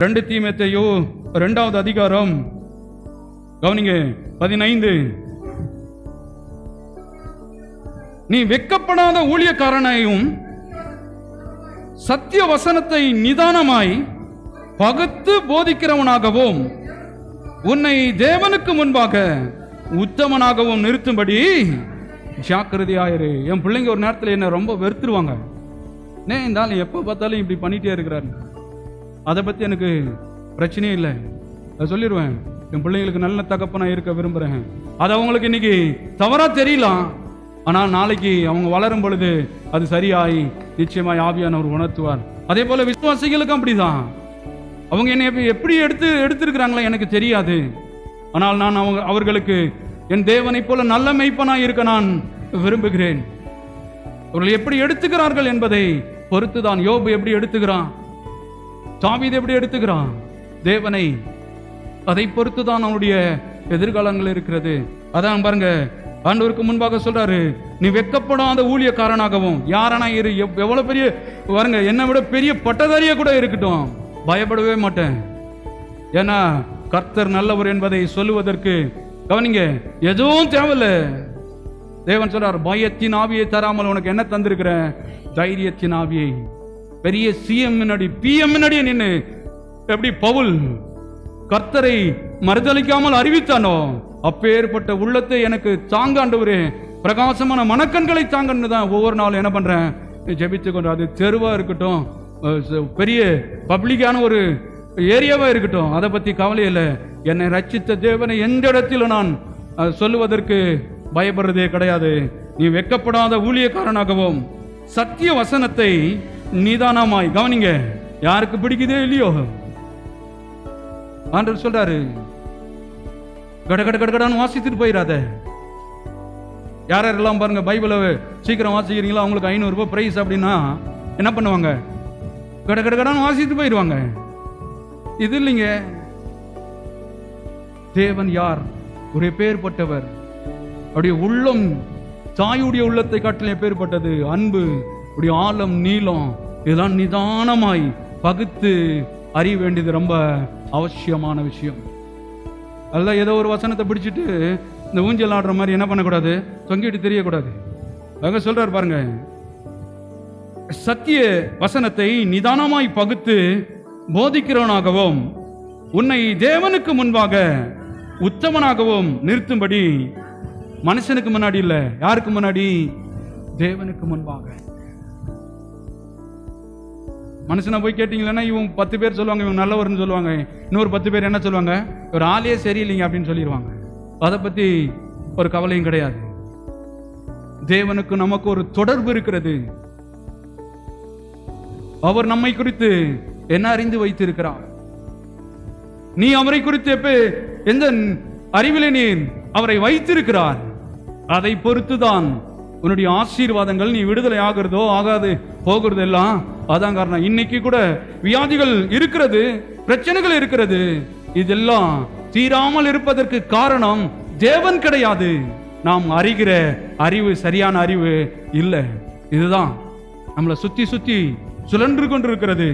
2 தீமோத்தேயு 2வது அதிகாரம் கவனிங்க 15. நீ வெட்கப்படாத ஊழியக்காரனையும் சத்திய வசனத்தை நிதானமாய் பகுத்து போதிக்கிறவனாகவும் உன்னை தேவனுக்கு முன்பாக உத்தமனாகவும் நிறுத்தும்படி ஜாக்கிரதையாயிரு. என் பிள்ளைங்க ஒரு நேரத்தில் என்ன ரொம்ப வெறுத்துருவாங்க. இருந்தாலும் எப்போ பார்த்தாலும் இப்படி பண்ணிட்டே இருக்கிறாரு. அதை பற்றி எனக்கு பிரச்சனையே இல்லை. அதை சொல்லிடுவேன். என் பிள்ளைங்களுக்கு நல்ல தகப்பனா இருக்க விரும்புகிறேன். அது அவங்களுக்கு இன்னைக்கு தவறாக தெரியலாம். ஆனால் நாளைக்கு அவங்க வளரும் பொழுது அது சரியாய் நிச்சயமாய் ஆவியானவர் உணர்த்துவார். அதே போல விசுவாசிகளுக்கும் அப்படிதான். அவங்க என்னை எப்படி எடுத்திருக்கிறாங்களோ எனக்கு தெரியாது. ஆனால் நான் அவர்களுக்கு என் தேவனை போல நல்ல மெய்ப்பனாய் இருக்க நான் விரும்புகிறேன். அவர்கள் எப்படி எடுத்துக்கிறார்கள் என்பதை பொறுத்துதான். யோபு எப்படி எடுத்துக்கிறான், தாவீது எப்படி எடுத்துக்கிறான் தேவனை, அதை பொறுத்துதான் அவனுடைய எதிர்காலங்கள் இருக்கிறது. அதான் பாருங்க, ஆண்டவருக்கு முன்பாக சொல்றாரு, நீ வெட்கப்படாத ஊழியக்காரனாகவும் யாரானா இரு. எவ்வளவு பெரிய பாருங்க, என்னை விட பெரிய பட்டதாரியா கூட இருக்கட்டும், பயப்படவே மாட்டேன். ஏன்னா கர்த்தர் நல்லவர் என்பதை சொல்லுவதற்கு கவனிங்க, எதுவும் தேவையில்ல. தேவன் சொல்றார், பயத்தின் ஆவியை தராமல் உனக்கு என்ன தந்திருக்கிறேன்? தைரியத்தின் ஆவியை. பெரிய சிஎம் முன்னாடி பிஎம் முன்னாடி நின்று எப்படி பவுல் கர்த்தரை மறுதலிக்காமல் அறிவித்தானோ, அப்பேற்பட்ட உள்ளத்தை எனக்கு தாங்காண்டவரே, பிரகாசமான மனக்கண்களை தாங்கன்னு தான் ஒவ்வொரு நாளும் என்ன பண்றேன், ஜெபித்து கொண்டு. அது தெருவா இருக்கட்டும், பெரிய பப்ளிக்கான ஒரு ஏரியாவா இருக்கட்டும், அதை பத்தி கவலை இல்லை. என்னை ரட்சித்த தேவனை எந்த இடத்திலும் நான் சொல்லுவதற்கு பயப்படுறதே கிடையாது. நீ வெட்கப்படாத ஊழியக்காரனாகவும் சத்திய வசனத்தை நிதானமாய் கவனிங்க. யாருக்கு பிடிக்குதே இல்லையோ, ஆண்டவர் சொல்றாரு, கட கட கடன்னு வாசித்துட்டு போயிடாத. யாரெல்லாம் பாருங்க பைபிளை சீக்கிரம் வாசிக்கிறீங்களா அவங்களுக்கு 500 ரூபாய் பிரைஸ் அப்படின்னா என்ன பண்ணுவாங்க? கட கட கடன்னு வாசித்து போயிடுவாங்க. இது இல்லைங்க. தேவன் யார்? ஒரு பேர்பட்டவர். அப்படியே உள்ளம் தாயுடைய உள்ளத்தை காட்டிலே பேர்பட்டது. அன்பு, அப்படியே ஆழம், நீளம், இதெல்லாம் நிதானமாய் பகுத்து அறிய வேண்டியது ரொம்ப அவசியமான விஷயம். அதுதான் ஏதோ ஒரு வசனத்தை பிடிச்சிட்டு இந்த ஊஞ்சல் ஆடுற மாதிரி என்ன பண்ணக்கூடாது, தொங்கிட்டு தெரியக்கூடாது. அங்க சொல்றாரு பாருங்க, சத்திய வசனத்தை நிதானமாய் பகுத்து போதிக்கிறவனாகவும் உன்னை தேவனுக்கு முன்பாக உத்தமனாகவும் நிறுத்தும்படி. மனுஷனுக்கு முன்னாடி இல்ல, யாருக்கு முன்னாடி? தேவனுக்கு முன்பாக. மனுஷனை போய் கேட்டீங்கன்னா இவங்க 10 பேர் சொல்லுவாங்க இவங்க நல்லவர்னு சொல்லுவாங்க. இன்னொரு 10 பேர் என்ன சொல்லுவாங்க, ஒரு ஆளே சரியில்லைங்க அப்படின்னு சொல்லிடுவாங்க. அதை பத்தி ஒரு கவலையும் கிடையாது. தேவனுக்கு நமக்கு ஒரு தொடர்பு இருக்கிறது. அவர் நம்மை குறித்து என்ன அறிந்து வைத்திருக்கிறார்? நீ அவரை குறித்து எந்த அறிவிலே நீ அவரை வைத்திருக்கிறார், அதை பொறுத்துதான் உன்னுடைய ஆசீர்வாதங்கள். நீ விடுதலை ஆகிறதோ ஆகாது போகிறது எல்லாம் அதான் காரணம். இன்னைக்கு கூட வியாதிகள் இருக்கிறது, பிரச்சனைகள் இருக்கிறது. இதெல்லாம் தீராமல் இருப்பதற்கு காரணம் தேவன் கிடையாது. நாம் அறிகிற அறிவு சரியான அறிவு இல்லை. இதுதான் நம்மளை சுத்தி சுத்தி சுழன்று கொண்டிருக்கிறது.